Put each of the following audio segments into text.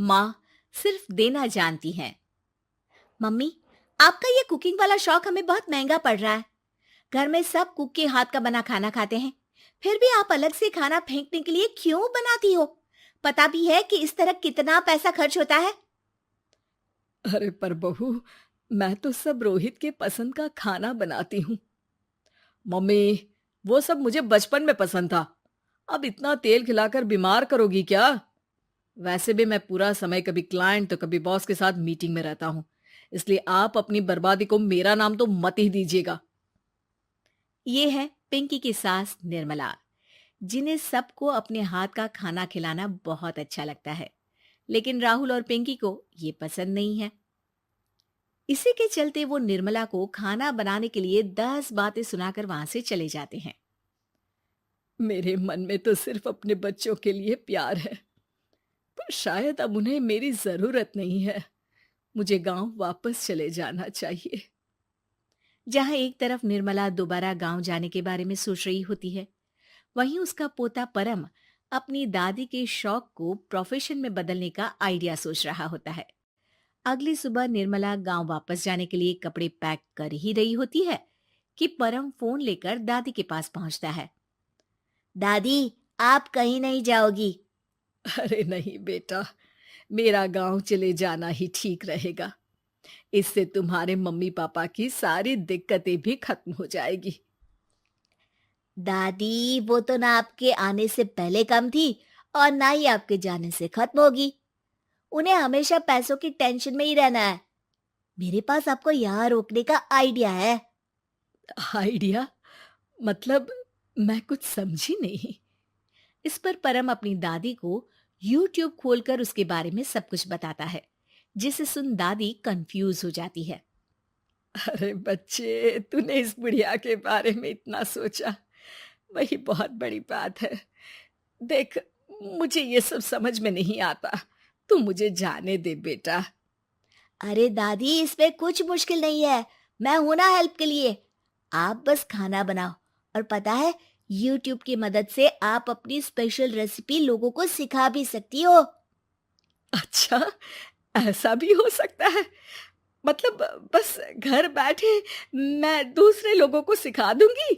माँ सिर्फ देना जानती हैं। मम्मी, आपका ये कुकिंग वाला शौक हमें बहुत महंगा पड़ रहा है। घर में सब कुक के हाथ का बना खाना खाते हैं, फिर भी आप अलग से खाना फेंकने के लिए क्यों बनाती हो? पता भी है कि इस तरह कितना पैसा खर्च होता है। अरे पर बहू, मैं तो सब रोहित के पसंद का खाना बनाती हूँ। मम्मी, वो सब मुझे बचपन में पसंद था। अब इतना तेल खिलाकर बीमार करोगी क्या? वैसे भी मैं पूरा समय कभी क्लाइंट तो कभी बॉस के साथ मीटिंग में रहता हूँ। इसलिए आप अपनी बर्बादी को मेरा नाम तो मत ही दीजिएगा। ये है पिंकी की सास निर्मला, जिन्हें सबको अपने हाथ का खाना खिलाना बहुत अच्छा लगता है, लेकिन राहुल और पिंकी को ये पसंद नहीं है। इसी के चलते वो निर्मला को खाना बनाने के लिए 10 बातें सुनाकर वहां से चले जाते हैं। मेरे मन में तो सिर्फ अपने बच्चों के लिए प्यार है, पर शायद अब उन्हें मेरी जरूरत नहीं है। मुझे गांव वापस चले जाना चाहिए। जहां एक तरफ निर्मला दोबारा गांव जाने के बारे में सोच रही होती है, वहीं उसका पोता परम अपनी दादी के शौक को प्रोफेशन में बदलने का आइडिया सोच रहा होता है। अगली सुबह निर्मला गांव वापस जाने के लिए कपड़े पैक कर ही रही होती है कि परम फोन लेकर दादी के पास पहुंचता है। दादी, आप कहीं नहीं जाओगी? अरे नहीं बेटा, मेरा गांव चले जाना ही ठीक रहेगा। इससे तुम्हारे मम्मी पापा की सारी दिक्कतें भी खत्म हो जाएगी। दादी, वो तो ना आपके आने से पहले कम थी और ना ही आपके जाने से खत्म होगी। उन्हें हमेशा पैसों की टेंशन में ही रहना है। मेरे पास आपको यहाँ रोकने का आइडिया है। आइडिया? मतलब, मैं कुछ समझी नहीं। इस पर परम अपनी दादी को YouTube खोलकर उसके बारे में सब कुछ बताता है, जिसे सुन दादी कंफ्यूज हो जाती है। अरे बच्चे, तूने इस बुढ़िया के बारे में इतना सोचा, वही बहुत बड़ी बात है। देख, मुझे ये सब समझ में नहीं आता। तू मुझे जाने दे बेटा। अरे दादी, इसमें कुछ मुश्किल नहीं है। मैं हूं ना हेल्प के लिए। आप बस खाना बनाओ, और पता है, YouTube की मदद से आप अपनी स्पेशल रेसिपी लोगों को सिखा भी सकती हो। अच्छा, ऐसा भी हो सकता है? मतलब, बस घर बैठे मैं दूसरे लोगों को सिखा दूंगी?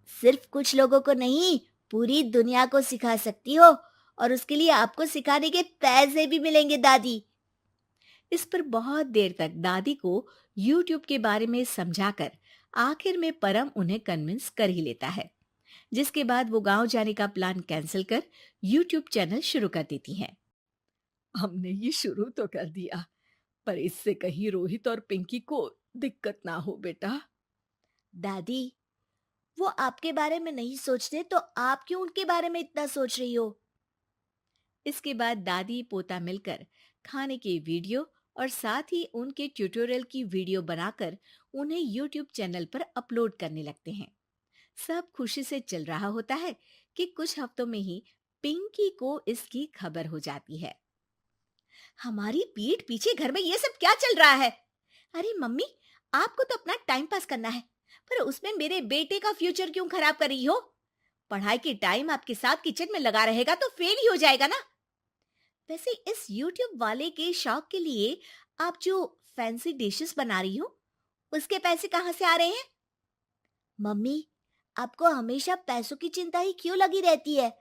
सिर्फ कुछ लोगों को नहीं, पूरी दुनिया को सिखा सकती हो, और उसके लिए आपको सिखाने के पैसे भी मिलेंगे दादी। इस पर बहुत देर तक दादी को YouTube के बारे में समझाकर आखिर में परम उन्हें कन्विंस कर ही लेता है, जिसके बाद वो गांव जाने का प्लान कैंसिल कर YouTube चैनल शुरू कर देती हैं। हमने ये शुरू तो कर दिया, पर इससे कहीं रोहित और पिंकी को दिक्कत ना हो बेटा। दादी, वो आपके बारे में नहीं सोचते तो आप क्यों उनके बारे में इतना सोच रही हो? इसके बाद दादी पोता मिलकर खाने की वीडियो और साथ ही उनके ट्यूटोरियल की वीडियो बनाकर उन्हें YouTube चैनल पर अपलोड करने लगते हैं। सब खुशी से चल रहा होता है कि कुछ हफ्तों में ही पिंकी को इसकी खबर हो जाती है। हमारी पीठ पीछे घर में ये सब क्या चल रहा है? अरे मम्मी, आपको तो अपना टाइम पास करना है, पर उसमें मेरे बेटे का फ्यूचर क्यों खराब कर रही हो? पढ़ाई के टाइम आपके साथ किचन में लगा रहेगा तो फेल ही हो जाएगा ना। वैसे इस YouTube वाले के शौक के लिए आप जो फैंसी डिशेस बना रही हो, उसके पैसे कहाँ से आ रहे हैं? मम्मी, आपको हमेशा पैसों की चिंता ही क्यों लगी रहती है?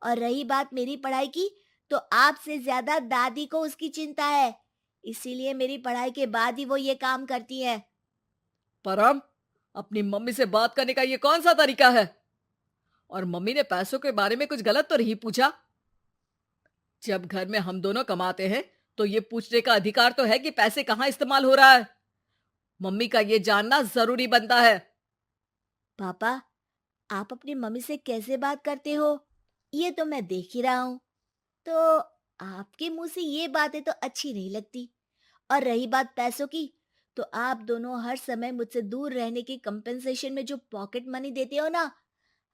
और रही बात मेरी पढ़ाई की, तो आपसे ज्यादा दादी को उसकी चिंता है। इसीलिए मेरी पढ़ाई के बाद ही वो ये काम करती है। परम, अपनी मम्मी से बात करने का ये कौन सा तरीका है? और मम्मी ने पैसों के बारे में कुछ गलत तो नहीं पूछा? जब घर में हम दोनों कमाते हैं, तो ये पूछने का अधिकार तो है कि पैसे कहाँ इस्तेमाल हो रहा है। मम्मी का ये जानना जरूरी बनता है। पापा, आप अपनी मम्मी से कैसे बात करते हो, ये तो मैं देख ही रहा हूँ। तो आपके मुंह से ये बातें तो अच्छी नहीं लगती। और रही बात पैसों की, तो आप दोनों हर समय मुझसे दूर रहने की कंपेंसेशन में जो पॉकेट मनी देते हो ना,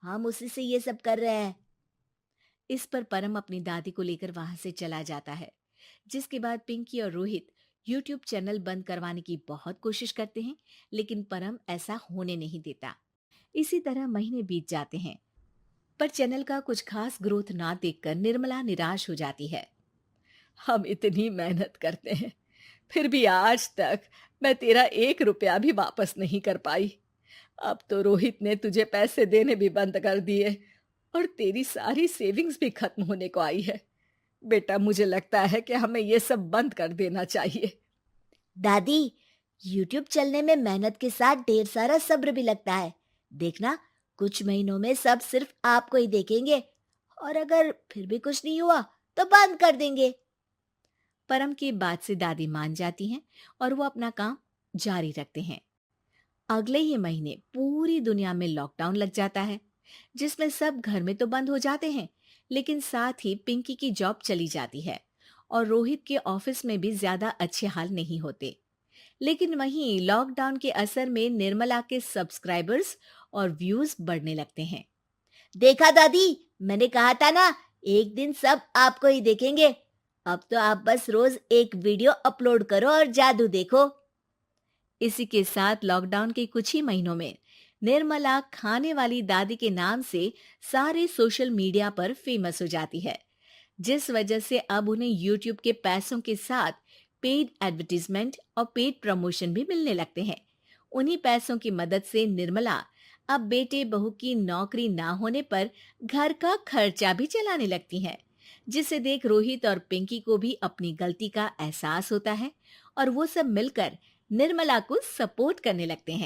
हम उसी से ये सब कर रहे हैं। इस पर परम अपनी दादी को लेकर वहां से चला जाता है, जिसके बाद पिंकी और रोहित YouTube चैनल बंद करवाने की बहुत कोशिश करते हैं, लेकिन परम ऐसा होने नहीं देता। इसी तरह महीने बीत जाते हैं, पर चैनल का कुछ खास ग्रोथ ना देखकर निर्मला निराश हो जाती है। हम इतनी मेहनत करते हैं, फिर भी आज तक मैं तेरा 1 रुपया भी वापस नहीं कर पाई। अब तो रोहित ने तुझे पैसे देने भी बंद कर दिए और तेरी सारी सेविंग्स भी खत्म होने को आई है। बेटा, मुझे लगता है कि हमें ये सब बंद कर देना चाहिए। दादी, यूट्यूब चलने में मेहनत के साथ ढेर सारा सब्र भी लगता है। देखना, कुछ महीनों में सब सिर्फ आपको ही देखेंगे और अगर फिर भी कुछ नहीं हुआ तो बंद कर देंगे। परम की बात से दादी मान जाती हैं और वो अपना काम जारी रखते हैं। अगले ही महीने पूरी दुनिया में लॉकडाउन लग जाता है, जिसमें सब घर में तो बंद हो जाते हैं, लेकिन साथ ही पिंकी की जॉब चली जाती है और रोहित के ऑफिस में भी ज्यादा अच्छे हाल नहीं होते। लेकिन वहीं लॉकडाउन के असर में निर्मला के सब्सक्राइबर्स और व्यूज बढ़ने लगते हैं। देखा दादी, मैंने कहा था ना, एक दिन सब आपको ही देखेंगे। अब तो आप बस रोज एक वीडियो अपलोड करो और जादू देखो। इसी के साथ लॉकडाउन के कुछ ही महीनों में निर्मला खाने वाली दादी के नाम से सारे सोशल मीडिया पर फेमस हो जाती है, जिस वजह से अब उन्हें यूट्यूब के पैसों के साथ पेड एडवर्टीजमेंट और पेड प्रमोशन भी मिलने लगते हैं। उन्हीं पैसों की मदद से निर्मला अब बेटे बहू की नौकरी ना होने पर घर का खर्चा भी चलाने लगती हैं, जिसे देख रोहित और पिंकी को भी अपनी गलती का एहसास होता है और वो सब मिलकर निर्मला को सपोर्ट करने लगते हैं।